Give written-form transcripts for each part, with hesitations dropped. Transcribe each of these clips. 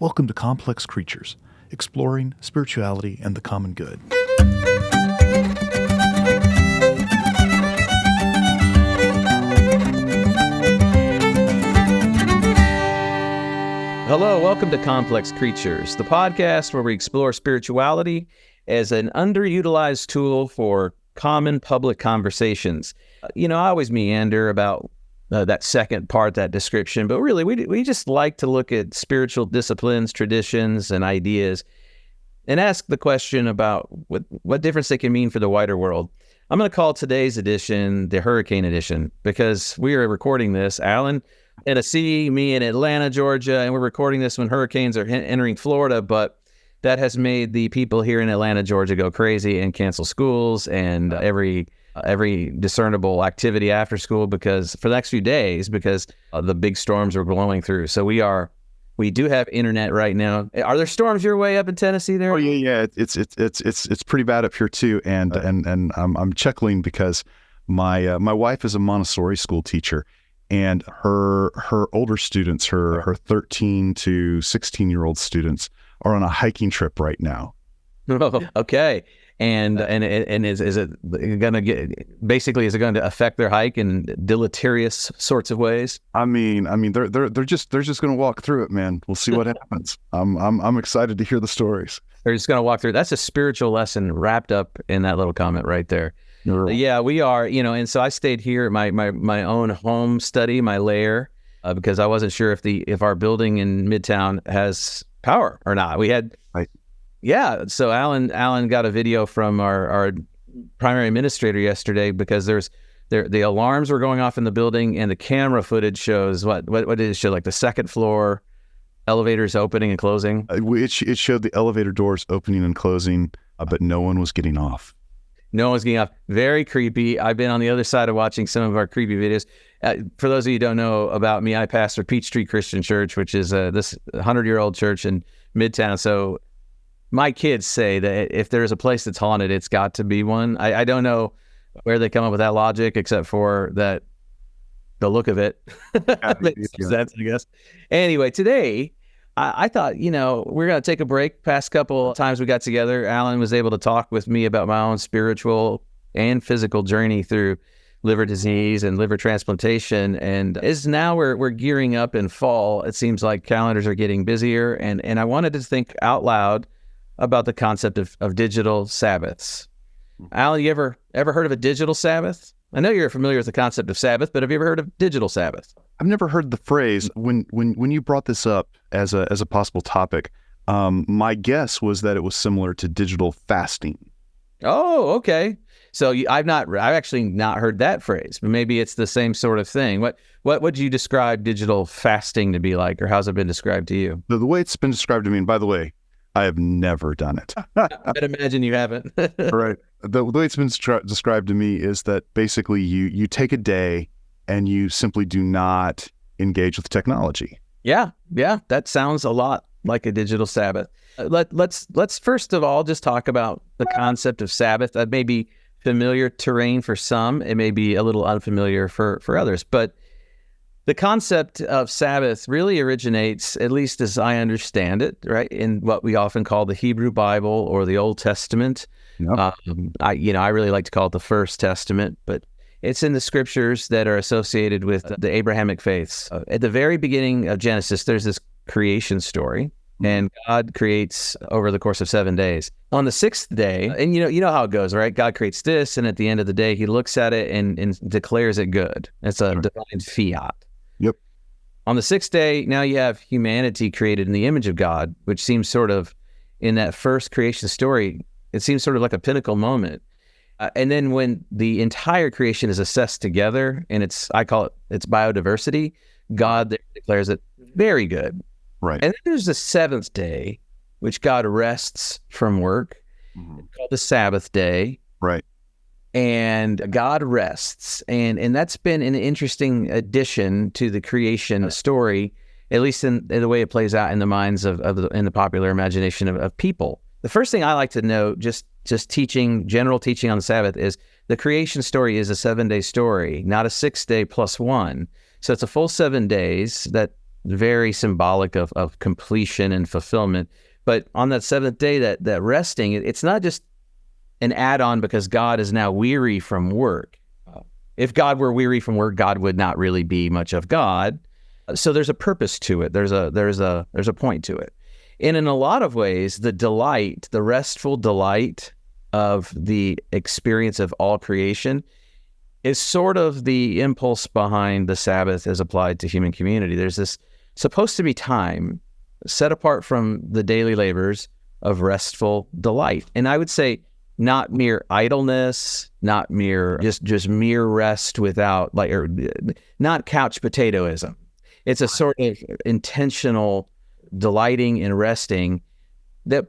Welcome to Complex Creatures, exploring spirituality and the common good. Hello, welcome to Complex Creatures, the podcast where we explore spirituality as an underutilized tool for common public conversations. I always meander about that second part, that description, but really we just like to look at spiritual disciplines, traditions, and ideas and ask the question about what difference they can mean for the wider world. I'm going to call today's edition the Hurricane Edition because we are recording this, Alan, Tennessee, me in Atlanta, Georgia, and we're recording this when hurricanes are entering Florida, but that has made the people here in Atlanta, Georgia go crazy and cancel schools and every discernible activity after school because for the next few days because the big storms are blowing through. So we do have internet right now. Are there storms your way up in Tennessee there? Oh yeah. It's pretty bad up here too. And I'm chuckling because my wife is a Montessori school teacher. And her older students, her 13 to 16-year-old students, are on a hiking trip right now. Oh, okay. And is it going to affect their hike in deleterious sorts of ways? I mean, they're just going to walk through it, man. We'll see what happens. I'm excited to hear the stories. They're just going to walk through. That's a spiritual lesson wrapped up in that little comment right there. Right. Yeah, we are, and so I stayed here at my own home study, my lair, because I wasn't sure if our building in Midtown has power or not. We had, right. Yeah. So Alan got a video from our primary administrator yesterday because the alarms were going off in the building and the camera footage shows what did it show? Like the second floor elevators opening and closing. It showed the elevator doors opening and closing, but no one was getting off. No one's getting off. Very creepy. I've been on the other side of watching some of our creepy videos. For those of you who don't know about me, I pastor Peachtree Christian Church, which is this 100-year-old church in Midtown. So my kids say that if there's a place that's haunted, it's got to be one. I don't know where they come up with that logic, except for that the look of it makes sense, I guess. Anyway, today I thought, we're going to take a break. Past couple of times we got together, Alan was able to talk with me about my own spiritual and physical journey through liver disease and liver transplantation. And as now we're gearing up in fall, it seems like calendars are getting busier. And I wanted to think out loud about the concept of digital Sabbaths. Alan, you ever heard of a digital Sabbath? I know you're familiar with the concept of Sabbath, but have you ever heard of digital Sabbath? I've never heard the phrase. When you brought this up as a possible topic, my guess was that it was similar to digital fasting. Oh, okay. So I've actually not heard that phrase, but maybe it's the same sort of thing. What would you describe digital fasting to be like, or how's it been described to you? The way it's been described to me, and by the way, I have never done it. I'd imagine you haven't. Right. The way it's been described to me is that basically you take a day and you simply do not engage with technology. Yeah. That sounds a lot like a digital Sabbath. Let's first of all just talk about the concept of Sabbath. That may be familiar terrain for some. It may be a little unfamiliar for others. But the concept of Sabbath really originates, at least as I understand it, right, in what we often call the Hebrew Bible or the Old Testament. Yep. I really like to call it the First Testament, but it's in the scriptures that are associated with the Abrahamic faiths. At the very beginning of Genesis, there's this creation story, and God creates over the course of 7 days. On the sixth day, and you know how it goes, right? God creates this, and at the end of the day, he looks at it and declares it good. It's a divine fiat. Yep. On the sixth day, now you have humanity created in the image of God, which seems sort of, in that first creation story, it seems sort of like a pinnacle moment. And then when the entire creation is assessed together, and I call it's biodiversity, God declares it very good. Right. And then there's the seventh day, which God rests from work. It's called the Sabbath day. Right. And God rests. And that's been an interesting addition to the creation story, at least in the way it plays out in the minds in the popular imagination of people. The first thing I like to note, just general teaching on the Sabbath, is the creation story is a 7-day story, not a 6-day plus one. So it's a full 7 days that very symbolic of completion and fulfillment. But on that seventh day, that resting, it's not just an add-on because God is now weary from work. If God were weary from work, God would not really be much of God. So there's a purpose to it. There's a point to it. And in a lot of ways, the restful delight of the experience of all creation is sort of the impulse behind the Sabbath as applied to human community. There's this supposed to be time set apart from the daily labors of restful delight. And I would say not mere idleness, not mere just mere rest without or not couch potatoism. It's a sort of intentional delighting and resting that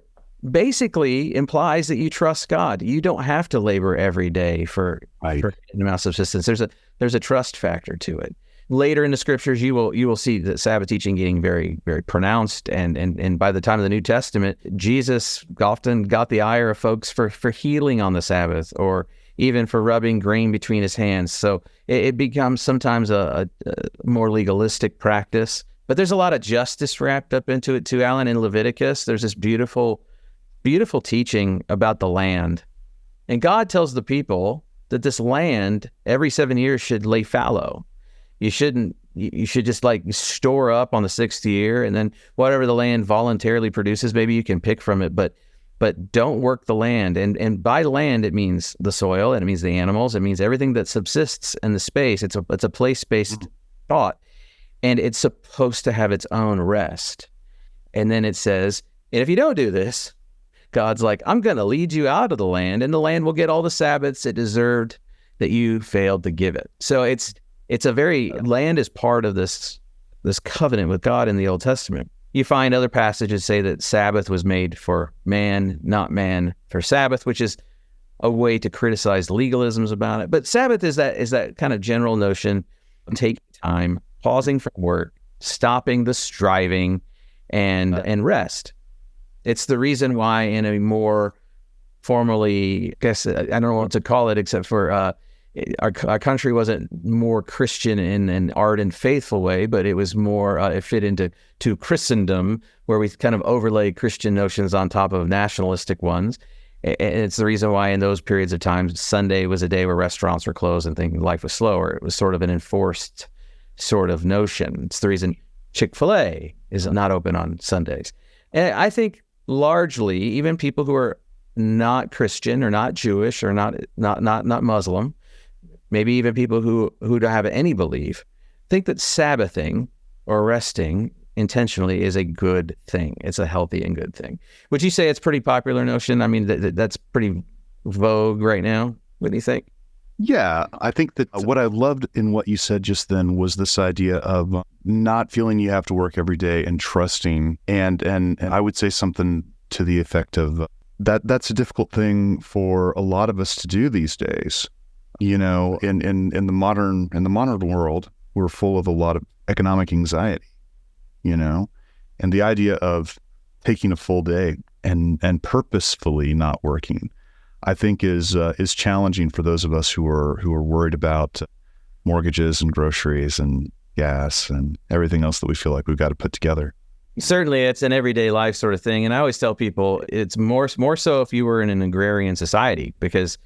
basically implies that you trust God. You don't have to labor every day for an amount of subsistence. There's a trust factor to it. Later in the scriptures, you will see the Sabbath teaching getting very, very pronounced, and by the time of the New Testament, Jesus often got the ire of folks for healing on the Sabbath, or even for rubbing grain between his hands. So it becomes sometimes a more legalistic practice. But there's a lot of justice wrapped up into it too, Alan. In Leviticus, there's this beautiful teaching about the land. And God tells the people that this land every 7 years should lay fallow. You should just store up on the sixth year, and then whatever the land voluntarily produces, maybe you can pick from it, but don't work the land. And by land, it means the soil, and it means the animals, it means everything that subsists in the space. It's a place-based thought, and it's supposed to have its own rest. And then it says, and if you don't do this, God's like, I'm going to lead you out of the land, and the land will get all the Sabbaths it deserved that you failed to give it. So it's a very, land is part of this covenant with God in the Old Testament. You find other passages say that Sabbath was made for man, not man for Sabbath, which is a way to criticize legalisms about it. But Sabbath is that kind of general notion of taking time, pausing from work, stopping the striving, and rest. It's the reason why in a more formally, I guess, I don't know what to call it except for our country wasn't more Christian in an ardent, faithful way, but it was more, it fit into Christendom, where we kind of overlay Christian notions on top of nationalistic ones. And it's the reason why in those periods of time, Sunday was a day where restaurants were closed and life was slower. It was sort of an enforced sort of notion. It's the reason Chick-fil-A is not open on Sundays. And I think largely, even people who are not Christian or not Jewish or not Muslim, maybe even people who don't have any belief, think that Sabbathing or resting intentionally is a good thing. It's a healthy and good thing. Would you say it's a pretty popular notion? I mean, that's pretty vogue right now. What do you think? Yeah, I think that what I loved in what you said just then was this idea of not feeling you have to work every day and trusting. And I would say something to the effect of that's a difficult thing for a lot of us to do these days. You know, in the modern world, we're full of a lot of economic anxiety, you know, and the idea of taking a full day and purposefully not working, I think is challenging for those of us who are worried about mortgages and groceries and gas and everything else that we feel like we've got to put together. Certainly, it's an everyday life sort of thing, and I always tell people it's more so if you were in an agrarian society, because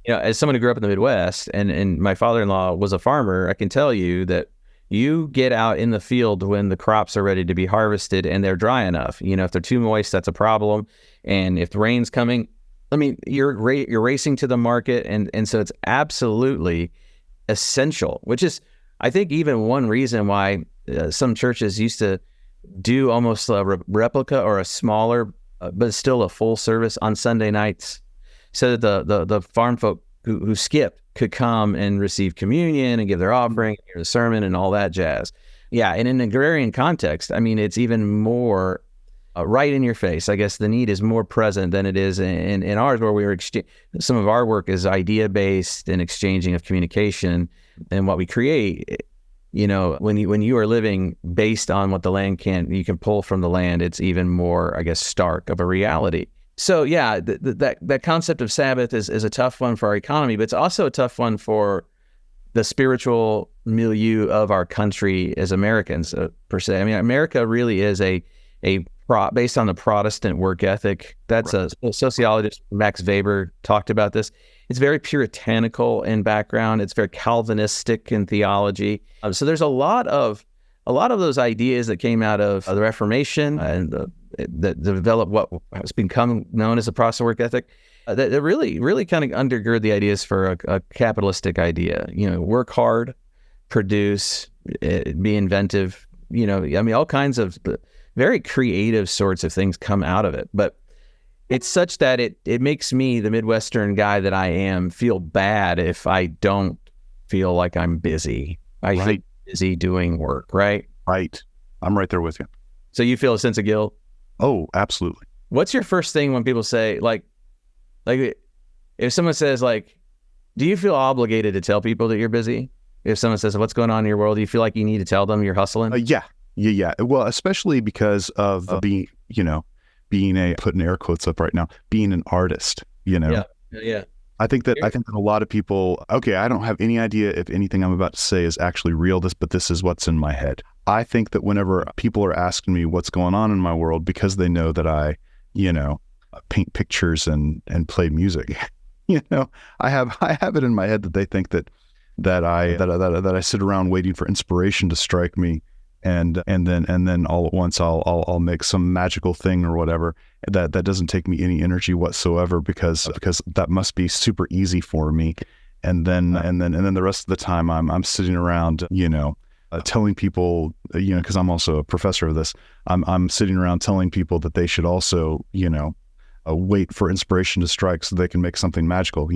you know, as someone who grew up in the Midwest, and my father-in-law was a farmer, I can tell you that you get out in the field when the crops are ready to be harvested and they're dry enough. You know, if they're too moist, that's a problem. And if the rain's coming, I mean, you're racing to the market, and so it's absolutely essential. Which is, I think, even one reason why some churches used to do almost a replica or a smaller, but still a full service on Sunday nights, so that the farm folk who skipped could come and receive communion and give their offering, hear the sermon, and all that jazz. Yeah, in an agrarian context, I mean, it's even more right in your face. I guess the need is more present than it is in ours, where we were some of our work is idea-based and exchanging of communication, and what we create. You know, when you are living based on what the land you can pull from the land, it's even more, I guess, stark of a reality. So yeah, that concept of Sabbath is a tough one for our economy, but it's also a tough one for the spiritual milieu of our country as Americans, per se. I mean, America really is based on the Protestant work ethic. That's a sociologist, Max Weber, talked about this. It's very puritanical in background. It's very Calvinistic in theology. So there's a lot of those ideas that came out of the Reformation and that developed what has become known as the Protestant work ethic. That really kind of undergird the ideas for a capitalistic idea. Work hard, produce, be inventive. All kinds of very creative sorts of things come out of it. But it's such that it makes me, the Midwestern guy that I am, feel bad if I don't feel like I'm busy. I hate busy doing work, right? Right. I'm right there with you. So you feel a sense of guilt? Oh, absolutely. What's your first thing when people say, like if someone says, like, do you feel obligated to tell people that you're busy? If someone says, what's going on in your world, do you feel like you need to tell them you're hustling? Yeah. Well, especially because of being a, putting air quotes up right now, being an artist, Yeah. I think that a lot of people, okay, I don't have any idea if anything I'm about to say is actually real, but this is what's in my head. I think that whenever people are asking me what's going on in my world, because they know that I, paint pictures and play music, I have it in my head that they think that I sit around waiting for inspiration to strike me, and then all at once I'll make some magical thing or whatever that doesn't take me any energy whatsoever because that must be super easy for me, and then the rest of the time I'm sitting around telling people, because I'm also a professor of this, I'm sitting around telling people that they should also wait for inspiration to strike so they can make something magical,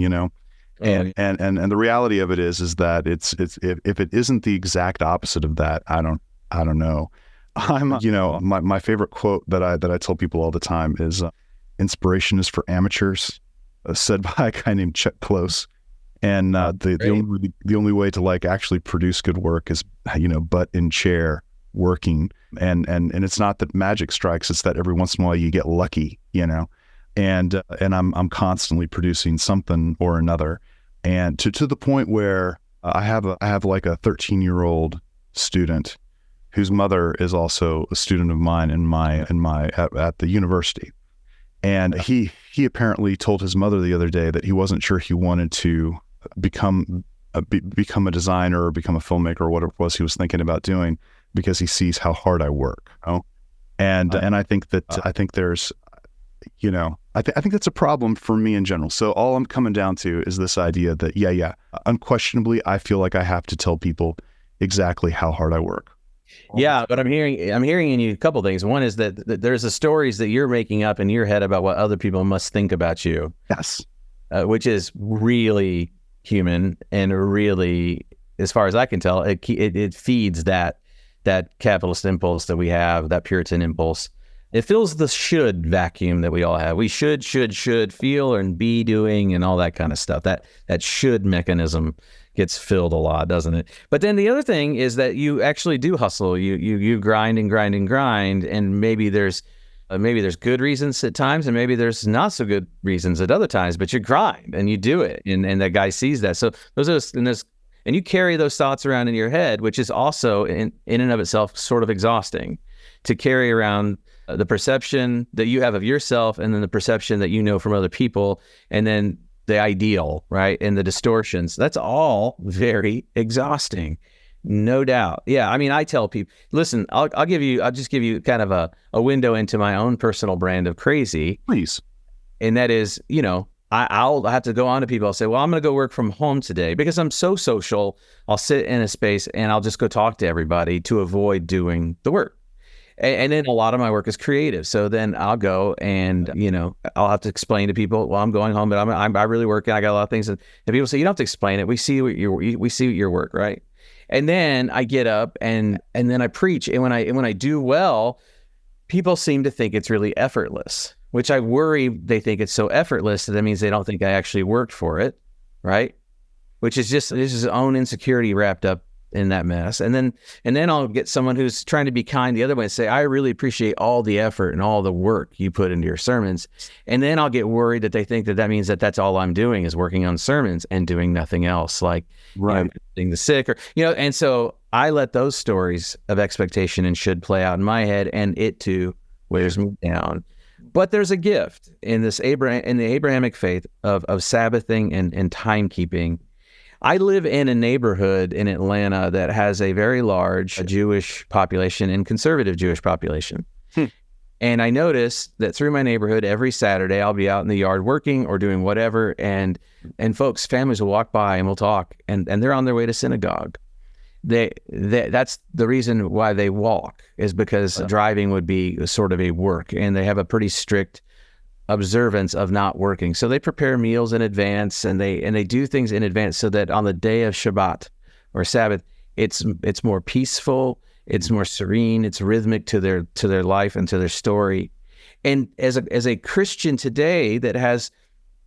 and the reality of it is that it's if it isn't the exact opposite of that, I don't know. My favorite quote that I tell people all the time is, inspiration is for amateurs, said by a guy named Chuck Close. And the only way to actually produce good work is, butt in chair working. And it's not that magic strikes, it's that every once in a while you get lucky, and I'm constantly producing something or another. And to the point where I have like a 13-year-old student whose mother is also a student of mine at the university. And he apparently told his mother the other day that he wasn't sure he wanted to become a designer or become a filmmaker or whatever it was he was thinking about doing, because he sees how hard I work. And I think that I think there's, I think that's a problem for me in general. So all I'm coming down to is this idea that unquestionably I feel like I have to tell people exactly how hard I work. Yeah, but I'm hearing in you a couple of things. One is that there's the stories that you're making up in your head about what other people must think about you. Yes. Which is really human and really, as far as I can tell, it feeds that capitalist impulse that we have, that Puritan impulse. It fills the should vacuum that we all have. We should feel and be doing and all that kind of stuff. That should mechanism gets filled a lot, doesn't it? But then the other thing is that you actually do hustle. You grind and grind and grind, and maybe there's good reasons at times, and maybe there's not so good reasons at other times. But you grind and you do it, and that guy sees that. So and you carry those thoughts around in your head, which is also in and of itself sort of exhausting, to carry around the perception that you have of yourself, and then the perception that you know from other people, and then the ideal, right? And the distortions. That's all very exhausting. No doubt. Yeah. I mean, I tell people, listen, I'll just give you kind of a window into my own personal brand of crazy. Please. And that is, I'll have to go on to people. I'll say, well, I'm going to go work from home today because I'm so social. I'll sit in a space and I'll just go talk to everybody to avoid doing the work. And then a lot of my work is creative. So then I'll go and, I'll have to explain to people, well, I'm going home, but I'm really working. I got a lot of things. And people say, you don't have to explain it. We see your work, right? And then I get up and then I preach. And when I do well, people seem to think it's really effortless, which I worry they think it's so effortless that means they don't think I actually worked for it, right? Which is just, this is own insecurity wrapped up in that mess. And then I'll get someone who's trying to be kind the other way and say, I really appreciate all the effort and all the work you put into your sermons. And then I'll get worried that they think that means that that's all I'm doing is working on sermons and doing nothing else, like visiting the sick or, and so I let those stories of expectation and should play out in my head, and it too wears me down. But there's a gift in the Abrahamic faith of Sabbathing and timekeeping. I live in a neighborhood in Atlanta that has a very large Jewish population and conservative Jewish population. And I notice that through my neighborhood, every Saturday, I'll be out in the yard working or doing whatever. And folks, families will walk by and we'll talk, and they're on their way to synagogue. That's the reason why they walk, is because driving would be sort of a work, and they have a pretty strict observance of not working. So they prepare meals in advance, and they do things in advance so that on the day of Shabbat or Sabbath, it's more peaceful, it's more serene, it's rhythmic to their life and to their story. And as a Christian today that has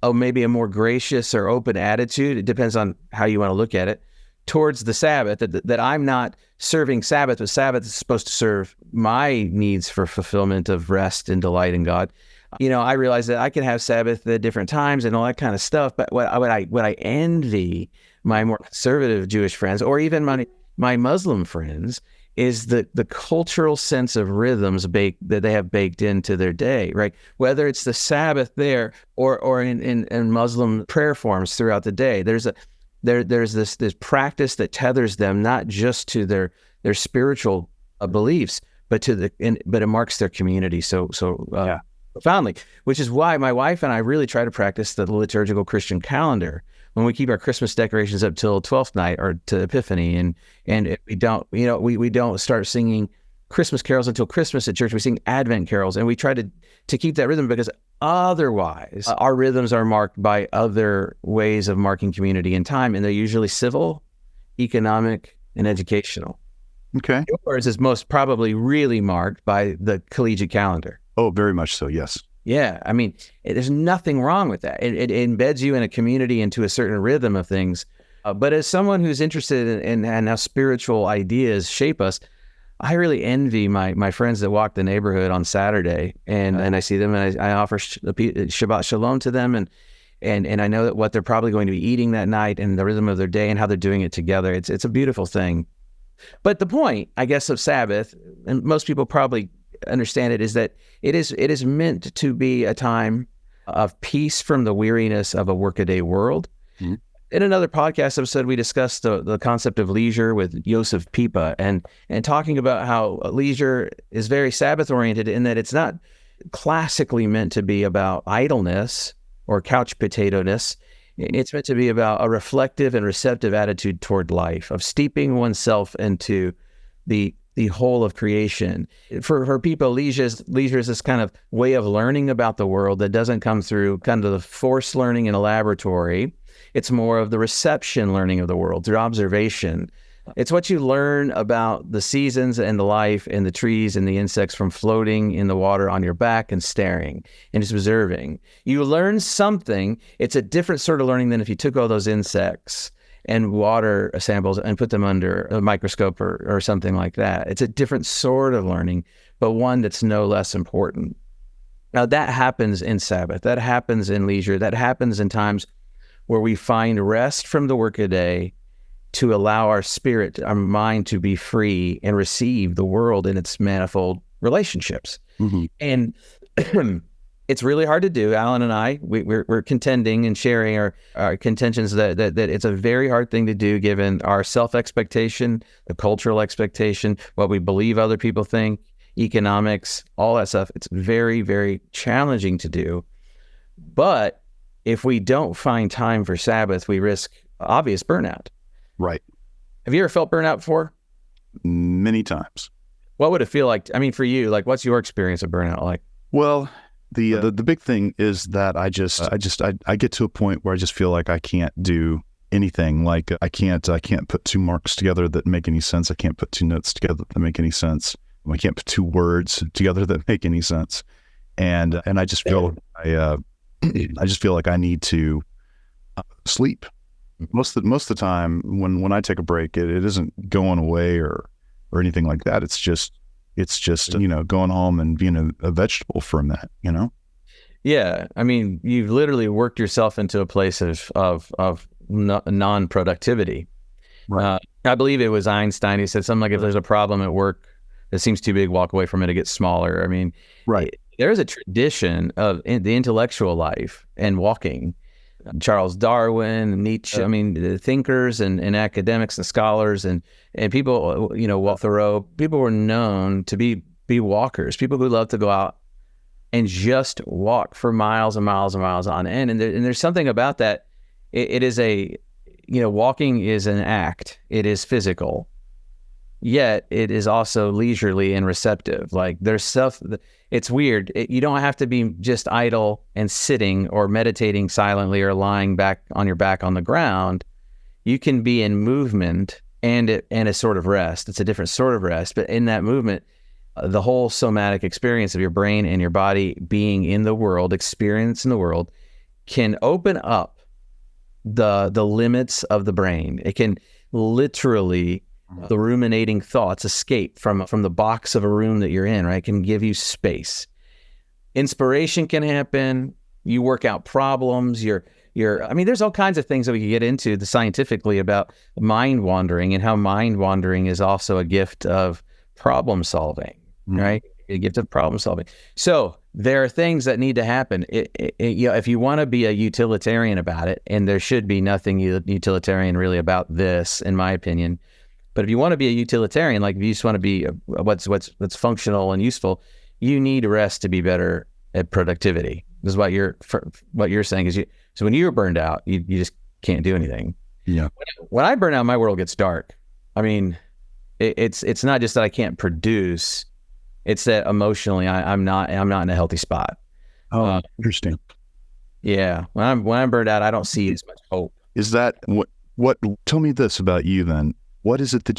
maybe a more gracious or open attitude, it depends on how you want to look at it, towards the Sabbath, that I'm not serving Sabbath, but Sabbath is supposed to serve my needs for fulfillment of rest and delight in God. I realize that I can have Sabbath at different times and all that kind of stuff. But what I envy my more conservative Jewish friends, or even my Muslim friends, is the cultural sense of rhythms that they have baked into their day, right? Whether it's the Sabbath there or in Muslim prayer forms throughout the day, there's this practice that tethers them not just to their spiritual beliefs, but it marks their community so profoundly. Which is why my wife and I really try to practice the liturgical Christian calendar when we keep our Christmas decorations up till 12th night or to Epiphany, and if we don't, we don't start singing Christmas carols until Christmas at church. We sing Advent carols, and we try to keep that rhythm, because otherwise our rhythms are marked by other ways of marking community and time, and they're usually civil, economic, and educational. Okay. Yours is most probably really marked by the collegiate calendar. Oh, very much so, yes. Yeah, I mean, there's nothing wrong with that. It embeds you in a community, into a certain rhythm of things. But as someone who's interested in how spiritual ideas shape us, I really envy my friends that walk the neighborhood on Saturday, and I see them, and I offer Shabbat Shalom to them, and I know that what they're probably going to be eating that night, and the rhythm of their day, and how they're doing it together. It's a beautiful thing. But the point, I guess, of Sabbath, and most people probably understand it, is that it is meant to be a time of peace from the weariness of a workaday world. Mm-hmm. In another podcast episode, we discussed the concept of leisure with Yosef Pipa, and talking about how leisure is very Sabbath oriented, in that it's not classically meant to be about idleness or couch potato-ness. It's meant to be about a reflective and receptive attitude toward life, of steeping oneself into the whole of creation. For people, leisure is this kind of way of learning about the world that doesn't come through kind of the forced learning in a laboratory. It's more of the reception learning of the world through observation. It's what you learn about the seasons and the life and the trees and the insects from floating in the water on your back and staring and just observing. You learn something. It's a different sort of learning than if you took all those insects and water samples and put them under a microscope or something like that. It's a different sort of learning, but one that's no less important. Now, that happens in Sabbath. That happens in leisure. That happens in times where we find rest from the workaday to allow our spirit, our mind, to be free and receive the world in its manifold relationships. Mm-hmm. And it's really hard to do. Alan and I, we're contending and sharing our contentions that it's a very hard thing to do, given our self-expectation, the cultural expectation, what we believe other people think, economics, all that stuff. It's very, very challenging to do. But if we don't find time for Sabbath, we risk obvious burnout. Right. Have you ever felt burnout before? Many times. What would it feel like? I mean, for you, like, what's your experience of burnout like? Well, the big thing is that I get to a point where I just feel like I can't do anything. Like I can't put two marks together that make any sense. I can't put two notes together that make any sense. I can't put two words together that make any sense. And I just feel I just feel like I need to sleep. most of the time when I take a break, it isn't going away or anything like that. It's just going home and being a vegetable for a minute. Yeah, I mean, you've literally worked yourself into a place of non-productivity. Right. I believe it was Einstein who said something like, if there's a problem at work that seems too big, walk away from it, it gets smaller. I mean, Right. There's a tradition of the intellectual life and walking. Charles Darwin, Nietzsche, I mean, the thinkers and academics and scholars and people, Thoreau, people were known to be walkers, people who love to go out and just walk for miles and miles and miles on end. And there's something about that. It is walking is an act. It is physical, yet it is also leisurely and receptive. Like there's stuff, it's weird. You don't have to be just idle and sitting or meditating silently or lying back on your back on the ground. You can be in movement and a sort of rest. It's a different sort of rest, but in that movement, the whole somatic experience of your brain and your body being in the world, experiencing the world, can open up the limits of the brain. It can literally, the ruminating thoughts escape from the box of a room that you're in, right? It can give you space. Inspiration can happen. You work out problems. I mean, there's all kinds of things that we can get into scientifically about mind wandering and how mind wandering is also a gift of problem solving, right? A gift of problem solving. So there are things that need to happen. If you want to be a utilitarian about it, and there should be nothing utilitarian really about this, in my opinion. But if you want to be a utilitarian, like if you just want to be what's functional and useful, you need rest to be better at productivity. This is what you're saying is so when you're burned out, you just can't do anything. Yeah. When I burn out, my world gets dark. I mean, it's not just that I can't produce. It's that emotionally I'm not in a healthy spot. Oh, interesting. Yeah. When I'm burned out, I don't see as much hope. Is that what tell me this about you then? What is it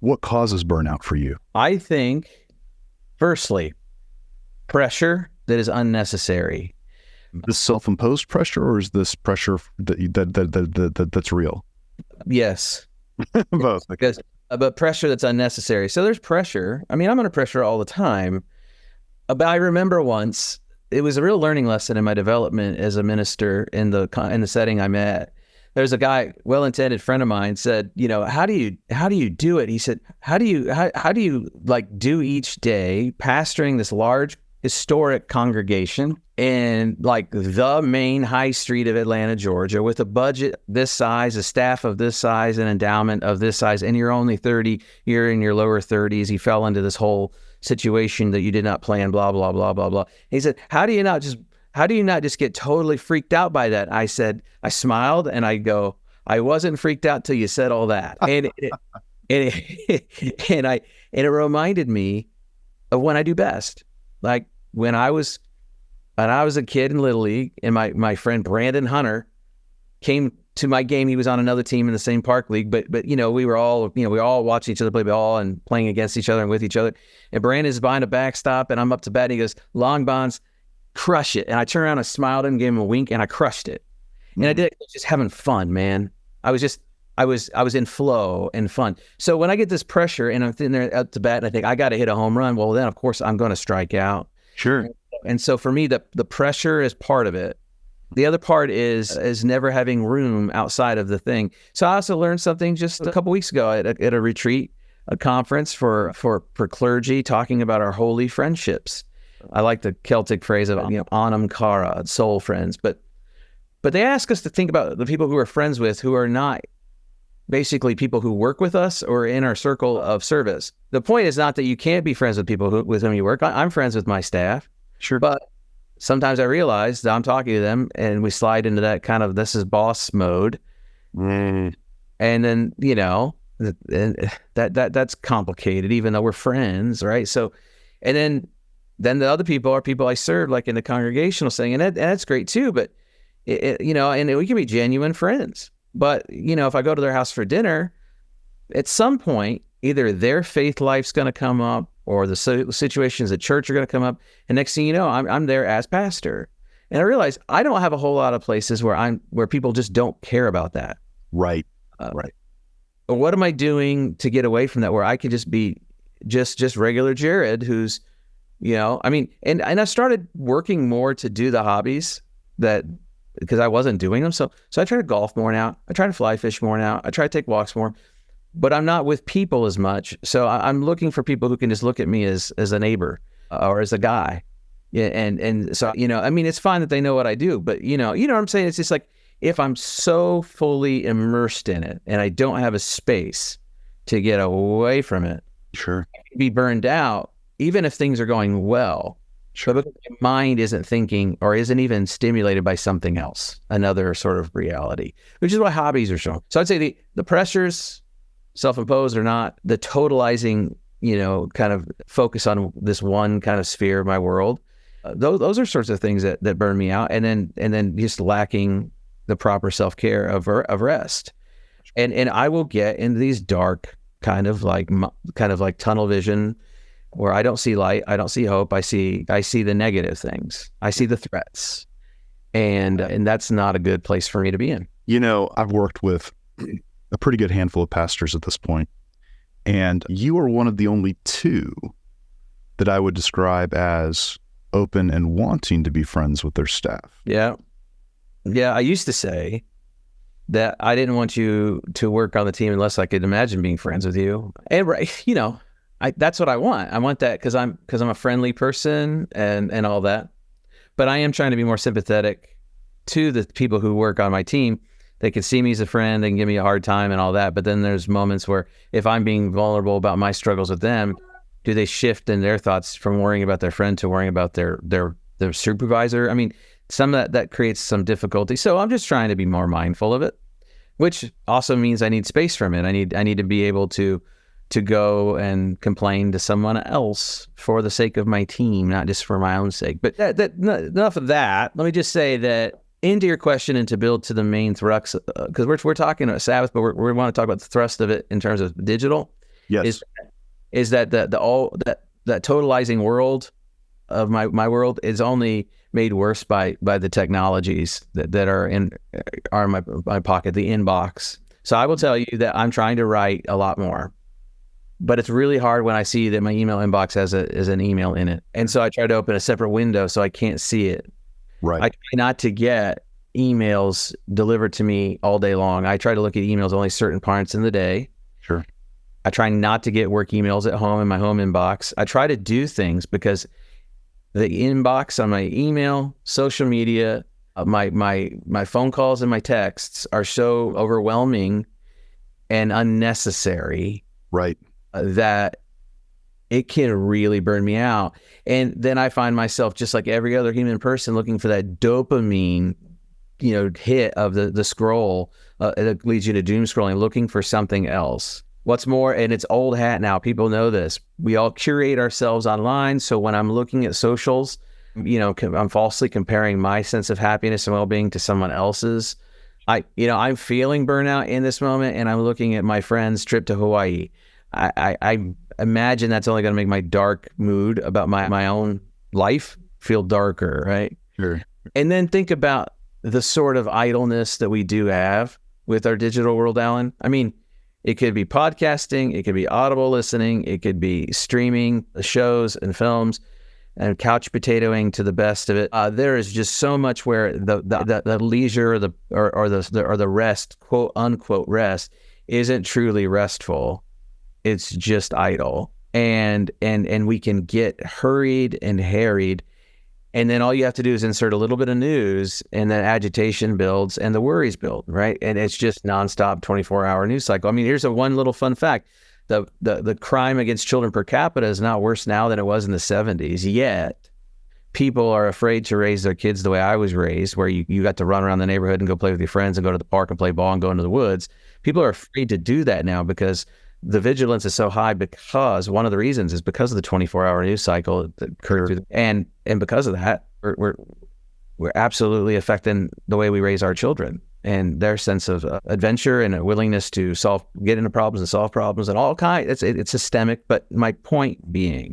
what causes burnout for you? I think, firstly, pressure that is unnecessary. This self-imposed pressure, or is this pressure that's real? Yes. Both. Because, but pressure that's unnecessary. So there's pressure. I mean, I'm under pressure all the time. But I remember once, it was a real learning lesson in my development as a minister in the setting I'm at. There's a guy, well-intended friend of mine, said, how do you do it? He said, how do you like do each day pastoring this large historic congregation in like the main high street of Atlanta, Georgia, with a budget this size, a staff of this size, an endowment of this size, and you're only 30, you're in your lower 30s. He fell into this whole situation that you did not plan, blah, blah, blah, blah, blah. He said, how do you not just get totally freaked out by that? I said, I smiled and I go, I wasn't freaked out till you said all that. And it reminded me of when I do best. Like when I was a kid in Little League, and my friend Brandon Hunter came to my game. He was on another team in the same park league, but we were all watching each other play ball and playing against each other and with each other. And Brandon's behind a backstop, and I'm up to bat, and he goes, long bonds, crush it. And I turned around and smiled and gave him a wink, and I crushed it. And I did it just having fun, man. I was in flow and fun. So when I get this pressure and I'm sitting there up to bat and I think I got to hit a home run, well, then of course I'm going to strike out. Sure. And so for me, the pressure is part of it. The other part is never having room outside of the thing. So I also learned something just a couple weeks ago at a retreat, a conference for clergy, talking about our holy friendships. I like the Celtic phrase of anam cara, soul friends, but they ask us to think about the people who we're friends with who are not basically people who work with us or in our circle of service. The point is not that you can't be friends with people with whom you work. I'm friends with my staff. Sure. But sometimes I realize that I'm talking to them and we slide into that kind of this is boss mode. And then, that's complicated, even though we're friends, right? So, and then the other people are people I serve, like in the congregational setting, and that's great too. But and we can be genuine friends. But if I go to their house for dinner, at some point, either their faith life's going to come up, or the situations at church are going to come up, and next thing you know, I'm there as pastor, and I realize I don't have a whole lot of places where people just don't care about that. Right. Uh, Right. what am I doing to get away from that, where I could just be just regular Jarrod, who's, I mean, and I started working more to do the hobbies because I wasn't doing them. So I try to golf more now. I try to fly fish more now. I try to take walks more, but I'm not with people as much. So I'm looking for people who can just look at me as a neighbor or as a guy. Yeah. And so, I mean, it's fine that they know what I do, but you know what I'm saying? It's just like, if I'm so fully immersed in it and I don't have a space to get away from it, Sure. I can be burned out, even if things are going well. Sure. But my mind isn't thinking or isn't even stimulated by something else, another sort of reality, which is what hobbies are showing. So I'd say the pressures, self-imposed or not, the totalizing, kind of focus on this one kind of sphere of my world, those are sorts of things that burn me out. And then just lacking the proper self-care of rest. And I will get into these dark kind of like tunnel vision where I don't see light, I don't see hope, I see the negative things, I see the threats, and that's not a good place for me to be in. I've worked with a pretty good handful of pastors at this point, and you are one of the only two that I would describe as open and wanting to be friends with their staff. Yeah. I used to say that I didn't want you to work on the team unless I could imagine being friends with you. And that's what I want. I want that because I'm a friendly person and all that. But I am trying to be more sympathetic to the people who work on my team. They can see me as a friend, they can give me a hard time and all that. But then there's moments where if I'm being vulnerable about my struggles with them, do they shift in their thoughts from worrying about their friend to worrying about their supervisor? I mean, some of that creates some difficulty. So I'm just trying to be more mindful of it, which also means I need space from it. I need to be able to go and complain to someone else for the sake of my team, not just for my own sake. But enough of that. Let me just say that into your question and to build to the main thrust, because we're talking about Sabbath, but we want to talk about the thrust of it in terms of digital. Yes. Is that that totalizing world of my world is only made worse by the technologies that are in my pocket, the inbox. So I will tell you that I'm trying to write a lot more, but it's really hard when I see that my email inbox has an email in it. And so I try to open a separate window so I can't see it. Right. I try not to get emails delivered to me all day long. I try to look at emails only certain parts in the day. Sure. I try not to get work emails at home in my home inbox. I try to do things because the inbox on my email, social media, my phone calls and my texts are so overwhelming and unnecessary. Right. That it can really burn me out. And then I find myself just like every other human person looking for that dopamine, hit of the scroll that leads you to doom scrolling, looking for something else. What's more, and it's old hat now, people know this, we all curate ourselves online. So when I'm looking at socials, I'm falsely comparing my sense of happiness and well-being to someone else's. I'm feeling burnout in this moment, and I'm looking at my friend's trip to Hawaii. I imagine that's only going to make my dark mood about my own life feel darker, right? Sure. And then think about the sort of idleness that we do have with our digital world, Alan. I mean, it could be podcasting, it could be audible listening, it could be streaming shows and films, and couch potatoing to the best of it. There is just so much where the leisure or the rest, quote unquote rest, isn't truly restful. It's just idle, and we can get hurried and harried, and then all you have to do is insert a little bit of news, and then agitation builds and the worries build, right? And it's just nonstop 24-hour news cycle. I mean, here's one little fun fact: the crime against children per capita is not worse now than it was in the 70s. Yet people are afraid to raise their kids the way I was raised, where you got to run around the neighborhood and go play with your friends and go to the park and play ball and go into the woods. People are afraid to do that now because the vigilance is so high, because one of the reasons is because of the 24-hour news cycle that occurs, and because of that, we're absolutely affecting the way we raise our children and their sense of adventure and a willingness to get into problems and solve problems and all kinds. It's systemic. But my point being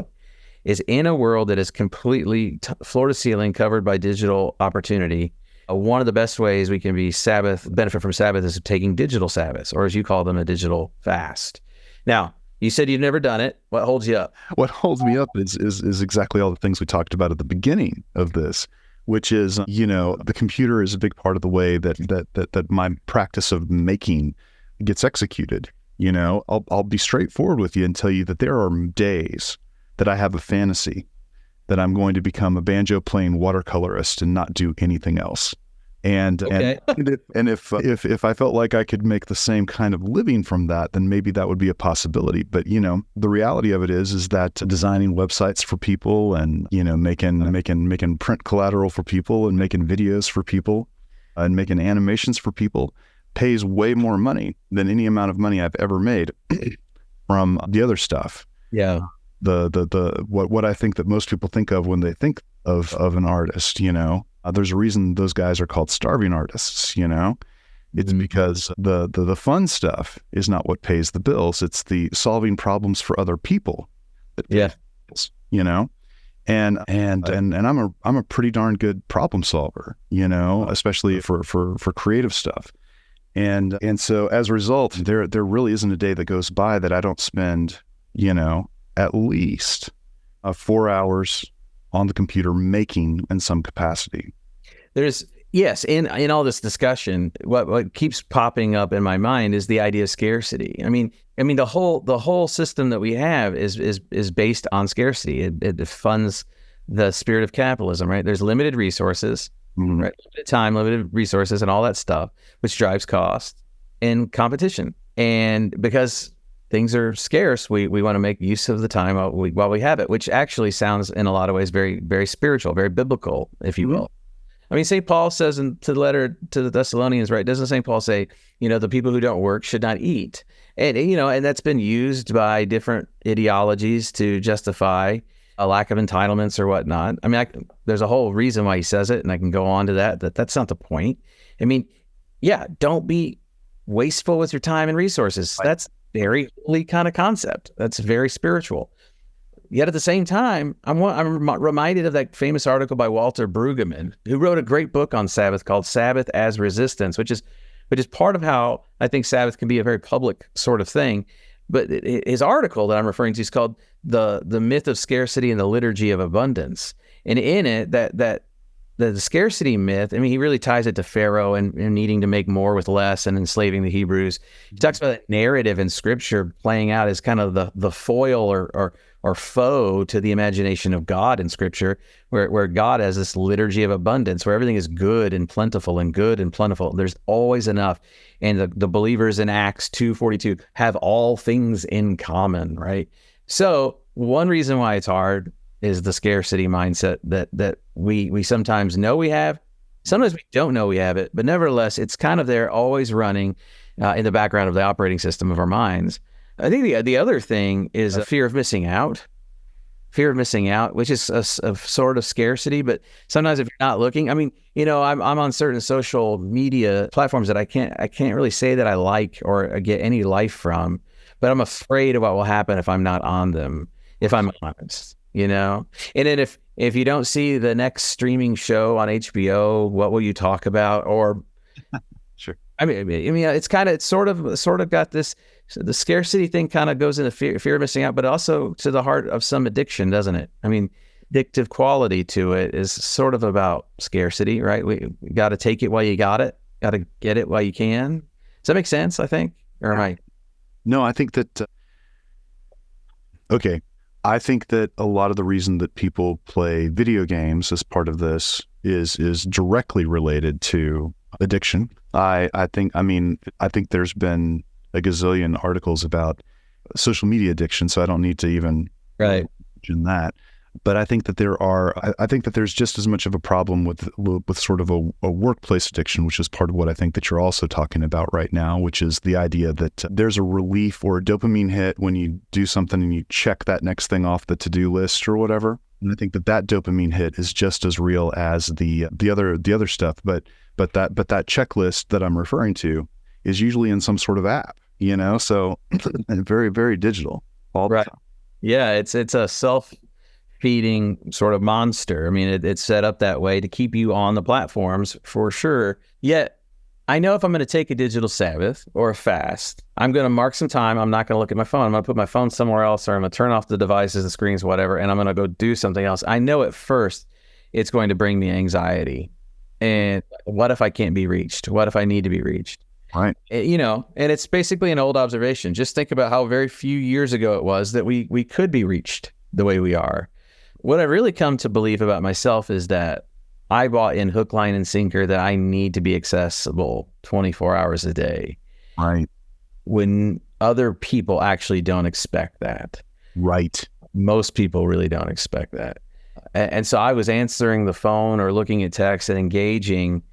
is, in a world that is completely floor to ceiling covered by digital opportunity, One of the best ways we can benefit from Sabbath is taking digital Sabbaths, or as you call them, a digital fast. Now, you said you've never done it. What holds you up? What holds me up is exactly all the things we talked about at the beginning of this, which is, the computer is a big part of the way that my practice of making gets executed. I'll be straightforward with you and tell you that there are days that I have a fantasy that I'm going to become a banjo playing watercolorist and not do anything else. And okay. and if I felt like I could make the same kind of living from that, then maybe that would be a possibility. But the reality of it is that designing websites for people and making print collateral for people and making videos for people and making animations for people pays way more money than any amount of money I've ever made from the other stuff. Yeah. What I think that most people think of when they think of an artist, there's a reason those guys are called starving artists, It's because the fun stuff is not what pays the bills. It's the solving problems for other people that pays the bills, And I'm a pretty darn good problem solver, especially for creative stuff. And so as a result, there really isn't a day that goes by that I don't spend, at least 4 hours on the computer making in some capacity. Yes, in all this discussion, what keeps popping up in my mind is the idea of scarcity. I mean the whole system that we have is based on scarcity. It funds the spirit of capitalism, right? There's limited resources, right? Limited time, limited resources, and all that stuff, which drives cost and competition. And because things are scarce, we want to make use of the time while we have it, which actually sounds in a lot of ways very, very spiritual, very biblical, if you will. I mean, St. Paul says to the letter to the Thessalonians, right? Doesn't St. Paul say, the people who don't work should not eat? And, and that's been used by different ideologies to justify a lack of entitlements or whatnot. I mean, there's a whole reason why he says it, and I can go on to that's not the point. I mean, yeah, don't be wasteful with your time and resources. Right. That's very holy kind of concept. That's very spiritual. Yet at the same time, I'm reminded of that famous article by Walter Brueggemann, who wrote a great book on Sabbath called Sabbath as Resistance, which is part of how I think Sabbath can be a very public sort of thing. But his article that I'm referring to is called the Myth of Scarcity and the Liturgy of Abundance. And in it, that the scarcity myth, I mean, he really ties it to Pharaoh and needing to make more with less and enslaving the Hebrews. He talks about that narrative in Scripture playing out as kind of the foil or foe to the imagination of God in Scripture, where God has this liturgy of abundance, where everything is good and plentiful and good and plentiful. There's always enough. And the believers in Acts 2:42 have all things in common, right? So one reason why it's hard is the scarcity mindset that we sometimes know we have. Sometimes we don't know we have it, but nevertheless, it's kind of there, always running in the background of the operating system of our minds. I think the other thing is a fear of missing out. Fear of missing out, which is a sort of scarcity, but sometimes if you're not looking, I mean, I'm on certain social media platforms that I can't really say that I like or get any life from, but I'm afraid of what will happen if I'm not on them, if I'm honest. And then if you don't see the next streaming show on HBO, what will you talk about? Or, sure. I mean, it's sort of got this. So the scarcity thing kind of goes into fear of missing out, but also to the heart of some addiction, doesn't it? I mean, addictive quality to it is sort of about scarcity, right? We got to take it while you got it, got to get it while you can. Does that make sense? I think, or am I? No, I think that. Okay. I think that a lot of the reason that people play video games as part of this is directly related to addiction. I think there's been a gazillion articles about social media addiction, so I don't need to even mention that. But I think that there's just as much of a problem with sort of a workplace addiction, which is part of what I think that you're also talking about right now, which is the idea that there's a relief or a dopamine hit when you do something and you check that next thing off the to-do list or whatever. And I think that dopamine hit is just as real as the other stuff. But that checklist that I'm referring to is usually in some sort of app, so very, very digital all the time. Yeah, it's a self-feeding sort of monster. I mean, it's set up that way to keep you on the platforms for sure. Yet, I know if I'm going to take a digital Sabbath or a fast, I'm going to mark some time. I'm not going to look at my phone. I'm going to put my phone somewhere else, or I'm going to turn off the devices, the screens, whatever, and I'm going to go do something else. I know at first it's going to bring me anxiety. And what if I can't be reached? What if I need to be reached? Right. You know, and it's basically an old observation. Just think about how very few years ago it was that we could be reached the way we are. What I've really come to believe about myself is that I bought in hook, line, and sinker that I need to be accessible 24 hours a day. Right. When other people actually don't expect that. Right. Most people really don't expect that. And so I was answering the phone or looking at text and engaging.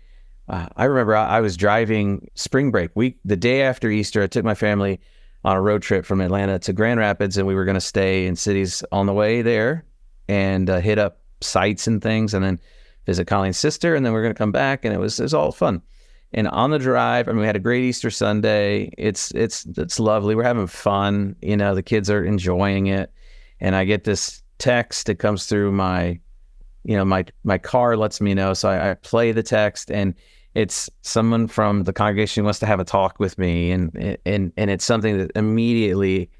I remember I was driving spring break week, the day after Easter. I took my family on a road trip from Atlanta to Grand Rapids, and we were going to stay in cities on the way there and hit up sites and things, and then visit Colleen's sister, and then we're going to come back, and it was all fun. And on the drive, I mean, we had a great Easter Sunday. It's lovely. We're having fun. You know, the kids are enjoying it, and I get this text that comes through my car lets me know. So I play the text, and it's someone from the congregation who wants to have a talk with me, and it's something that immediately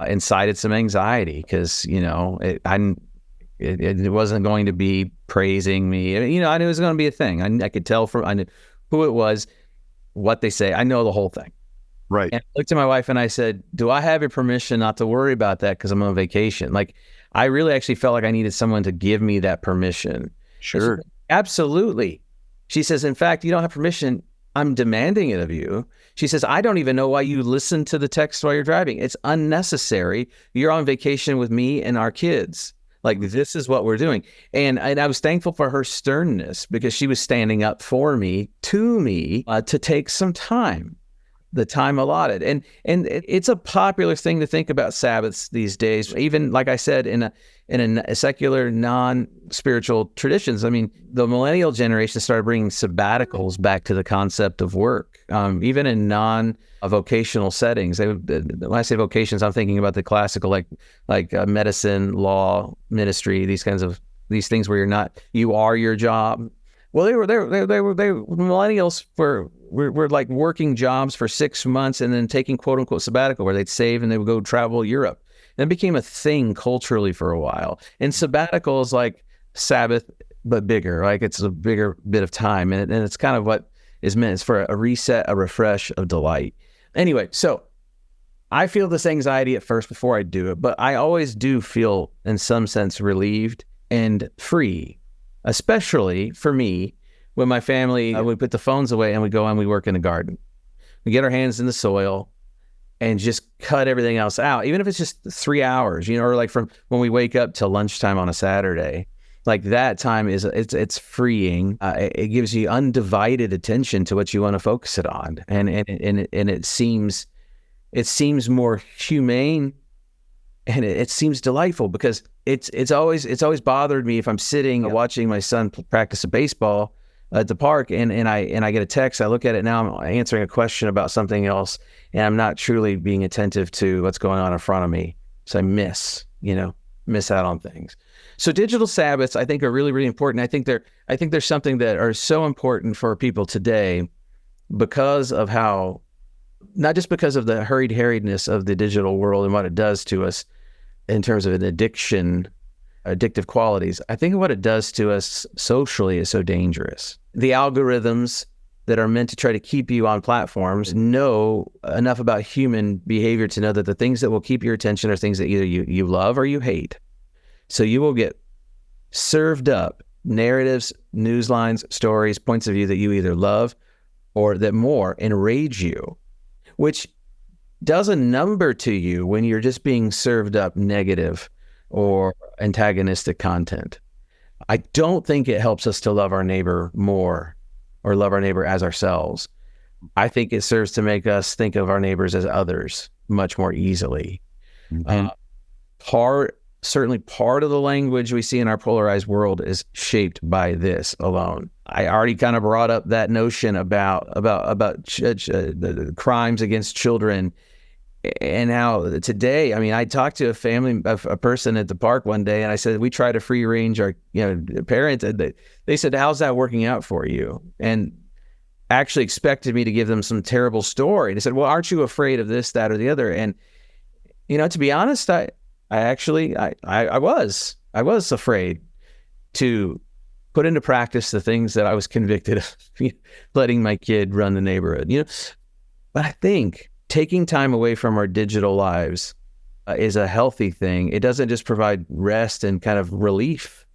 incited some anxiety because it wasn't going to be praising me. You know, I knew it was going to be a thing. I could tell I knew who it was, what they say. I know the whole thing. Right. And I looked at my wife and I said, "Do I have your permission not to worry about that because I'm on vacation?" Like, I really actually felt like I needed someone to give me that permission. Sure. Said, absolutely. She says, "In fact, you don't have permission. I'm demanding it of you." She says, "I don't even know why you listen to the text while you're driving. It's unnecessary. You're on vacation with me and our kids. Like, this is what we're doing." And I was thankful for her sternness because she was standing up for me, to take some time, the time allotted. And it's a popular thing to think about Sabbaths these days, even, like I said, in a secular, non-spiritual traditions. I mean, the millennial generation started bringing sabbaticals back to the concept of work, even in non-vocational settings. When I say vocations, I'm thinking about the classical, like medicine, law, ministry, these things where you are your job. Well, they were millennials were like working jobs for 6 months and then taking quote unquote sabbatical where they'd save and they would go travel Europe. And it became a thing culturally for a while. And sabbatical is like Sabbath, but bigger. Like, it's a bigger bit of time. And it's kind of what is meant. It's for a reset, a refresh of delight. Anyway, so I feel this anxiety at first before I do it, but I always do feel in some sense relieved and free, especially for me when my family, we put the phones away and we go and we work in the garden. We get our hands in the soil and just cut everything else out, even if it's just 3 hours, or like from when we wake up till lunchtime on a Saturday. Like, that time it's freeing. It gives you undivided attention to what you want to focus it on, and it seems more humane, and it seems delightful because it's always bothered me if I'm sitting watching my son practice a baseball at the park and I get a text. I look at it now. I'm answering a question about something else, and I'm not truly being attentive to what's going on in front of me. So I miss out on things. So digital Sabbaths, I think, are really, really important. I think they're something that are so important for people today because of how, not just because of the harriedness of the digital world and what it does to us in terms of an addictive qualities. I think what it does to us socially is so dangerous. The algorithms that are meant to try to keep you on platforms know enough about human behavior to know that the things that will keep your attention are things that either you love or you hate. So you will get served up narratives, news lines, stories, points of view that you either love or that more enrage you, which does a number to you when you're just being served up negative or antagonistic content. I don't think it helps us to love our neighbor more or love our neighbor as ourselves. I think it serves to make us think of our neighbors as others much more easily. Mm-hmm. Certainly part of the language we see in our polarized world is shaped by this alone. I already kind of brought up that notion about the crimes against children. And how today, I mean, I talked to a person at the park one day, and I said, we try to free range our, parents, and they said, how's that working out for you? And actually expected me to give them some terrible story. And they said, well, aren't you afraid of this, that, or the other? And, to be honest, I was afraid to put into practice the things that I was convicted of letting my kid run the neighborhood, But I think taking time away from our digital lives is a healthy thing. It doesn't just provide rest and kind of relief,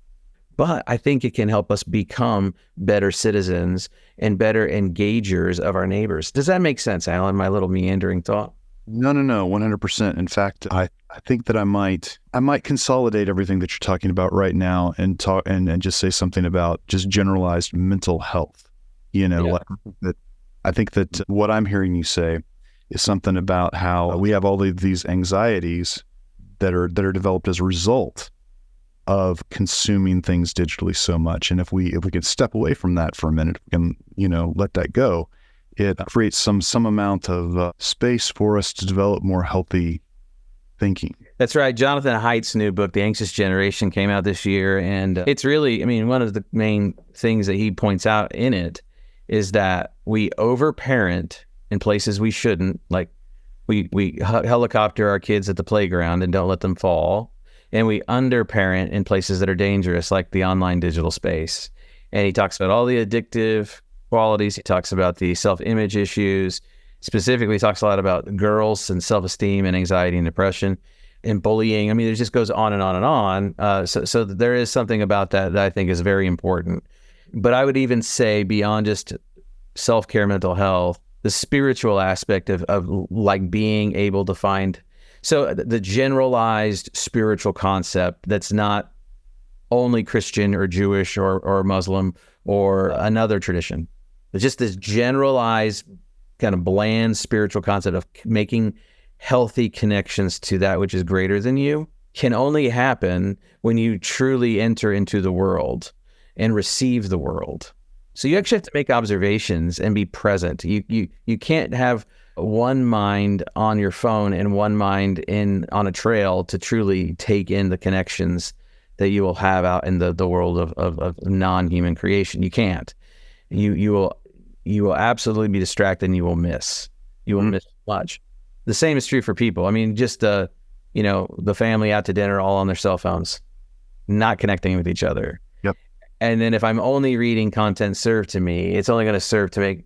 but I think it can help us become better citizens and better engagers of our neighbors. Does that make sense, Alan, my little meandering thought? No, 100%. In fact, I think that I might consolidate everything that you're talking about right now and talk and just say something about just generalized mental health. I think that what I'm hearing you say is something about how we have all of these anxieties that are developed as a result of consuming things digitally so much. And if we could step away from that for a minute, we can, let that go, it creates some amount of space for us to develop more healthy thinking. That's right. Jonathan Haidt's new book, The Anxious Generation, came out this year. And it's really, one of the main things that he points out in it is that we overparent in places we shouldn't. Like we helicopter our kids at the playground and don't let them fall. And we underparent in places that are dangerous, like the online digital space. And he talks about all the addictive qualities. He talks about the self-image issues. Specifically, he talks a lot about girls and self-esteem and anxiety and depression and bullying. It just goes on and on and on. So there is something about that I think is very important. But I would even say beyond just self-care, mental health, the spiritual aspect of like being able to find, so the generalized spiritual concept that's not only Christian or Jewish or Muslim or another tradition, but just this generalized kind of bland spiritual concept of making healthy connections to that which is greater than you can only happen when you truly enter into the world and receive the world. So you actually have to make observations and be present. You can't have one mind on your phone and one mind on a trail to truly take in the connections that you will have out in the world of non-human creation. You can't. You will absolutely be distracted and you will miss. You will miss much. The same is true for people. Just the family out to dinner all on their cell phones, not connecting with each other. Yep. And then if I'm only reading content served to me, it's only going to serve to make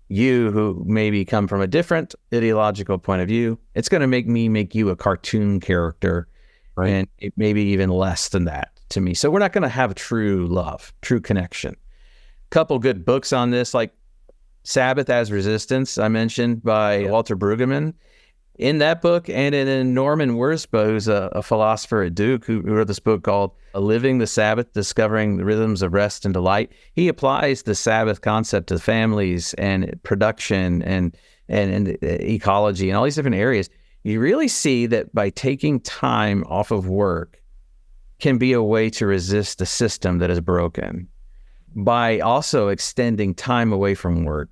you, who maybe come from a different ideological point of view, it's going to make you a cartoon character, right? And maybe even less than that to me. So we're not going to have true love, true connection. Couple good books on this, like Sabbath as Resistance, I mentioned, by Walter Brueggemann. In that book, and in Norman Wirzba, who's a philosopher at Duke, who wrote this book called Living the Sabbath, Discovering the Rhythms of Rest and Delight, he applies the Sabbath concept to families and production and ecology and all these different areas. You really see that by taking time off of work can be a way to resist the system that is broken. By also extending time away from work,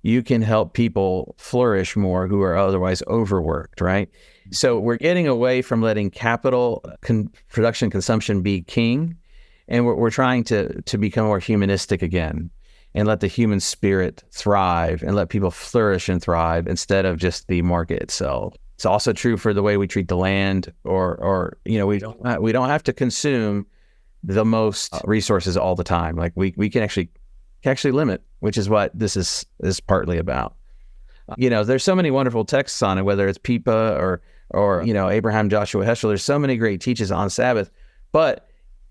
you can help people flourish more who are otherwise overworked, right? So we're getting away from letting capital production consumption be king, and we're trying to become more humanistic again and let the human spirit thrive and let people flourish and thrive instead of just the market itself. It's also true for the way we treat the land, or we don't have to consume the most resources all the time. Like we can actually limit, which is what this is partly about. There's so many wonderful texts on it, whether it's Pipa or Abraham Joshua Heschel. There's so many great teachings on Sabbath, but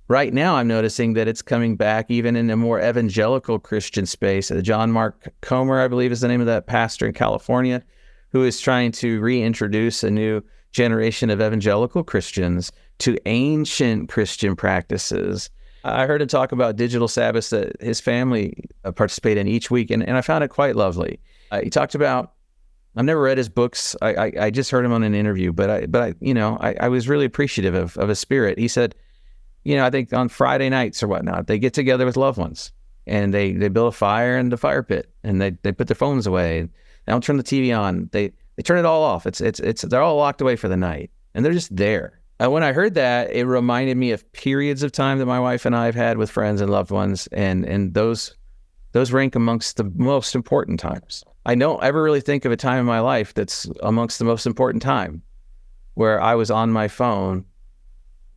right now I'm noticing that it's coming back even in a more evangelical Christian space. John Mark Comer, I believe is the name of that pastor in California, who is trying to reintroduce a new generation of evangelical Christians to ancient Christian practices. I heard him talk about Digital Sabbath that his family participate in each week, and I found it quite lovely. He talked about, I've never read his books. I just heard him on an interview, but I was really appreciative of his spirit. He said, I think on Friday nights or whatnot, they get together with loved ones and they build a fire in the fire pit, and they put their phones away. They don't turn the TV on. They They turn it all off. They're all locked away for the night, and they're just there. And when I heard that, it reminded me of periods of time that my wife and I have had with friends and loved ones, and those rank amongst the most important times. I don't ever really think of a time in my life that's amongst the most important time where I was on my phone,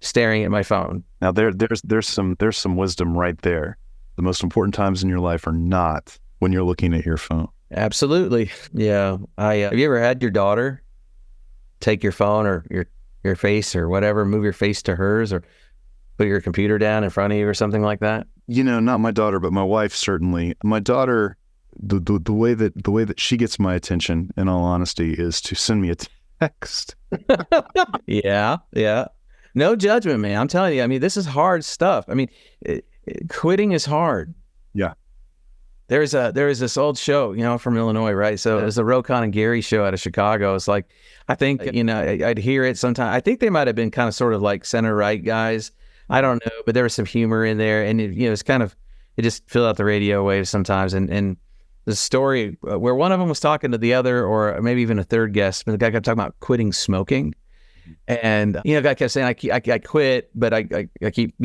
staring at my phone. Now there's some wisdom right there. The most important times in your life are not when you're looking at your phone. Absolutely. Yeah. Have you ever had your daughter take your phone or your face or whatever, move your face to hers, or put your computer down in front of you or something like that? Not my daughter, but my wife certainly. My daughter, the way that she gets my attention, in all honesty, is to send me a text. Yeah. No judgment, man. I'm telling you. I mean, this is hard stuff. I mean, quitting is hard. Yeah. There is this old show, from Illinois, right? So it was the Rokon and Gary show out of Chicago. It's like, I think, I'd hear it sometimes. I think they might have been kind of sort of like center right guys. I don't know, but there was some humor in there, and it's kind of, it just filled out the radio waves sometimes. And the story where one of them was talking to the other, or maybe even a third guest, but the guy kept talking about quitting smoking, and the guy kept saying, I quit, but I keep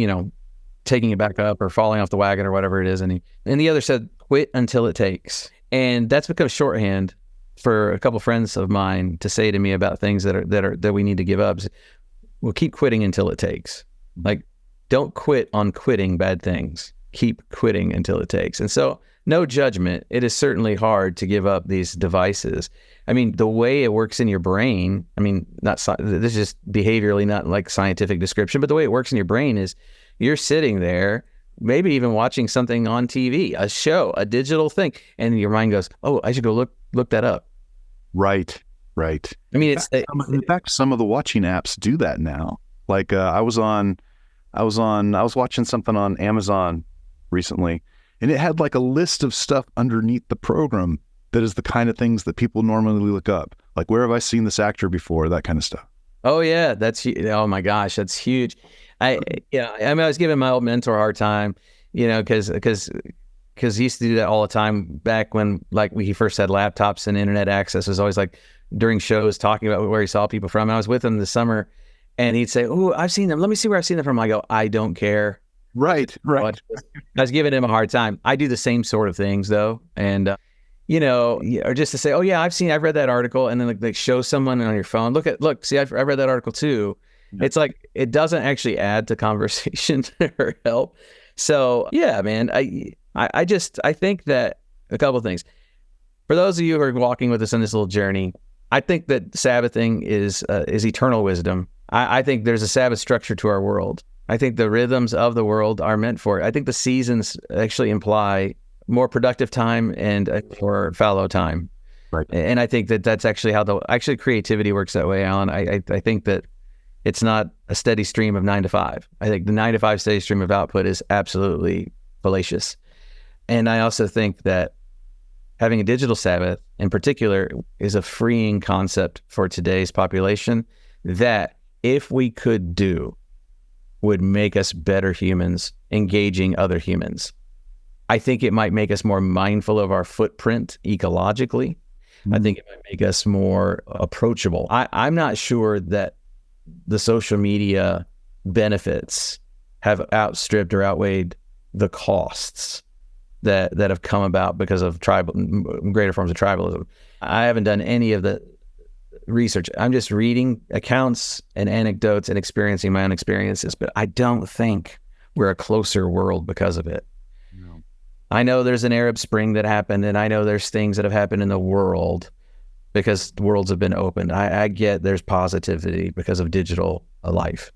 taking it back up or falling off the wagon or whatever it is, and the other said, quit until it takes. And that's become shorthand for a couple of friends of mine to say to me about things that we need to give up. We'll keep quitting until it takes. Like, don't quit on quitting bad things. Keep quitting until it takes. And so, no judgment. It is certainly hard to give up these devices. I mean, the way it works in your brain, this is just behaviorally, not like scientific description, but the way it works in your brain is you're sitting there, maybe even watching something on TV, a show, a digital thing, and your mind goes, oh, I should go look that up. Right. I mean, in fact, some of the watching apps do that now. Like I was watching something on Amazon recently, and it had like a list of stuff underneath the program that is the kind of things that people normally look up. Like, where have I seen this actor before? That kind of stuff. Oh yeah, oh my gosh, that's huge. I was giving my old mentor a hard time, because he used to do that all the time back when he first had laptops and internet access. It was always like during shows talking about where he saw people from. I was with him this summer, and he'd say, "Oh, I've seen them. Let me see where I've seen them from." I go, "I don't care." Right. I was giving him a hard time. I do the same sort of things though, and or just to say, "Oh yeah, I've read that article," and then like show someone on your phone, look, see, I've read that article too. Yeah. It's like it doesn't actually add to conversation or help. So yeah, man, I think that a couple of things. For those of you who are walking with us on this little journey, I think that Sabbathing is eternal wisdom. I think there's a Sabbath structure to our world. I think the rhythms of the world are meant for it. I think the seasons actually imply more productive time and more fallow time. Right. And I think that that's actually how creativity works that way, Alan. I think that it's not a steady stream of 9 to 5. I think the 9 to 5 steady stream of output is absolutely fallacious. And I also think that having a digital Sabbath in particular is a freeing concept for today's population that, if we could do, would make us better humans engaging other humans. I think it might make us more mindful of our footprint ecologically. I think it might make us more approachable. I'm not sure that the social media benefits have outstripped or outweighed the costs that have come about because of greater forms of tribalism. I haven't done any of the research. I'm just reading accounts and anecdotes and experiencing my own experiences, but I don't think we're a closer world because of it. No. I know there's an Arab Spring that happened, and I know there's things that have happened in the world because the worlds have been opened. I get there's positivity because of digital life,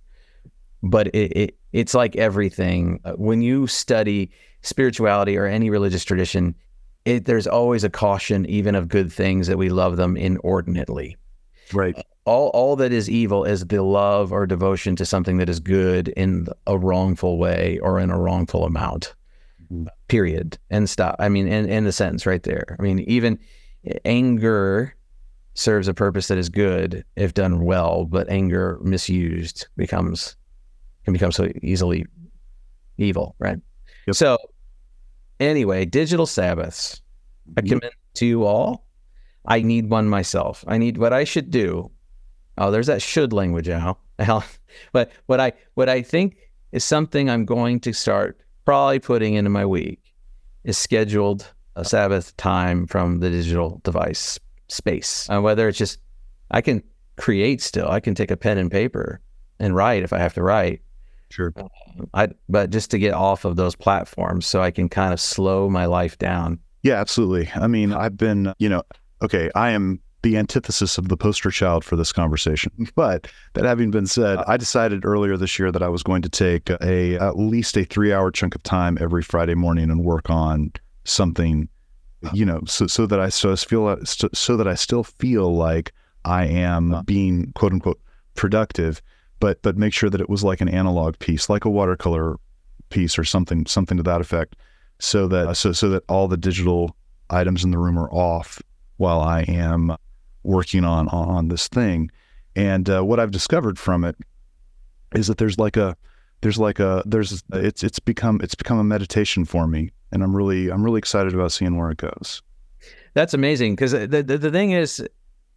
but it's like everything. When you study spirituality or any religious tradition, there's always a caution, even of good things, that we love them inordinately. Right. All that is evil is the love or devotion to something that is good in a wrongful way or in a wrongful amount. Period. And stop. I mean, in the sentence right there. I mean, even anger serves a purpose that is good if done well, but anger misused can become so easily evil, right? Yep. So anyway, digital Sabbaths. I commend to you all. I need one myself. I need what I should do. Oh, there's that should language, Al. But what I think is something I'm going to start probably putting into my week is scheduled a Sabbath time from the digital device space. Whether it's just, I can create still. I can take a pen and paper and write if I have to write. Sure. But just to get off of those platforms so I can kind of slow my life down. Yeah, absolutely. I mean, I've been, okay, I am the antithesis of the poster child for this conversation. But that having been said, I decided earlier this year that I was going to take at least a 3-hour chunk of time every Friday morning and work on something, so that I still feel like I am being quote unquote productive, but make sure that it was like an analog piece, like a watercolor piece or something to that effect, so that all the digital items in the room are off while I am working on this thing. And what I've discovered from it is that it's become a meditation for me, and I'm really excited about seeing where it goes. That's amazing, because the thing is,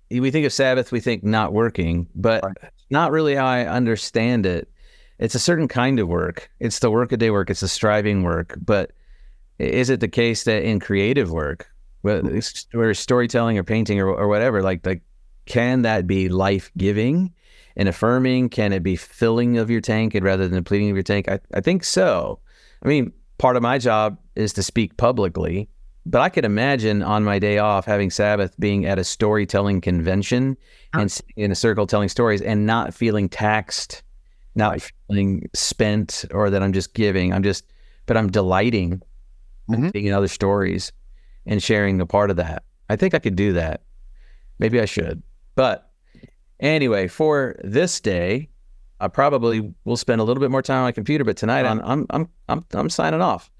we think of Sabbath, we think not working, but right. Not really how I understand it. It's a certain kind of work. It's the workaday work. It's the striving work. But is it the case that in creative work, whether storytelling or painting or whatever, like can that be life-giving and affirming? Can it be filling of your tank rather than depleting of your tank? I think so. I mean, part of my job is to speak publicly, but I could imagine on my day off having Sabbath being at a storytelling convention and sitting in a circle telling stories and not feeling taxed, not feeling spent, or that I'm just giving. But I'm delighting in other stories and sharing a part of that. I think I could do that. Maybe I should. But anyway, for this day, I probably will spend a little bit more time on my computer. But tonight, I'm signing off.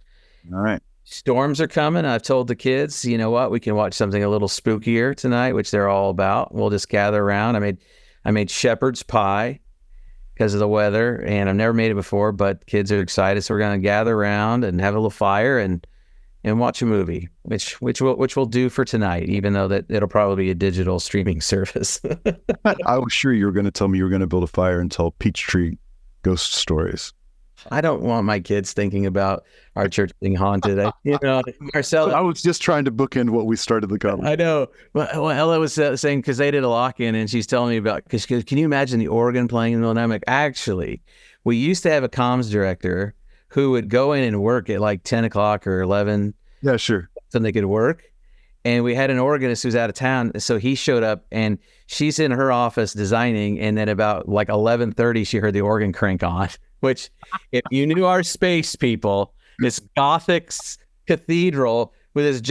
All right. Storms are coming. I've told the kids, you know what, we can watch something a little spookier tonight, which they're all about. We'll just gather around. I made shepherd's pie because of the weather, and I've never made it before, but kids are excited, so we're going to gather around and have a little fire and watch a movie, which we'll do for tonight, even though that it'll probably be a digital streaming service. I was sure you were going to tell me you were going to build a fire and tell Peachtree ghost stories. I don't want my kids thinking about our church being haunted. Marcella. I was just trying to bookend what we started the conversation. I know. Well, Ella was saying, because they did a lock-in, and she's telling me about, because can you imagine the organ playing in the middle of the night? I'm like, actually, we used to have a comms director who would go in and work at like 10 o'clock or 11. Yeah, sure. So they could work. And we had an organist who's out of town. So he showed up, and she's in her office designing. And then about like 11:30, she heard the organ crank on, which if you knew our space, people, this Gothic cathedral with its two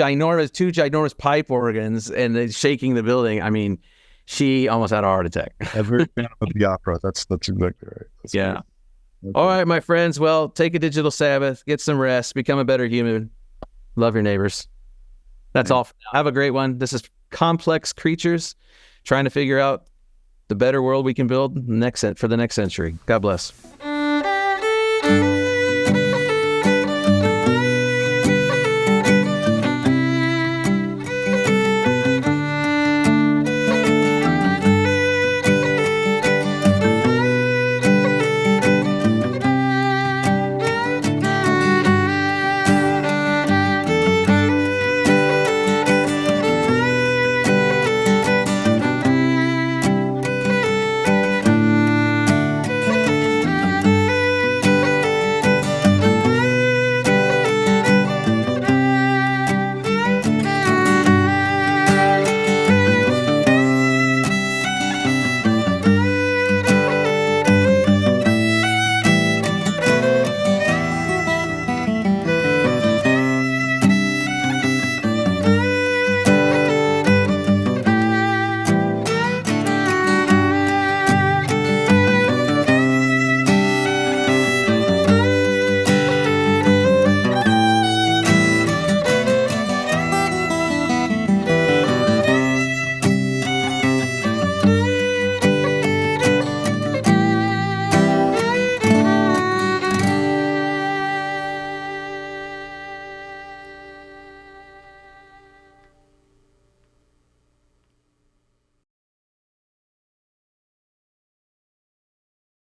ginormous pipe organs and it's shaking the building. I mean, she almost had a heart attack. Every fan of the opera. That's exactly right. That's yeah. Okay. All right, my friends. Well, take a digital Sabbath, get some rest, become a better human, love your neighbors. That's all for now. Have a great one. This is Complex Creatures, trying to figure out the better world we can build for the next century. God bless.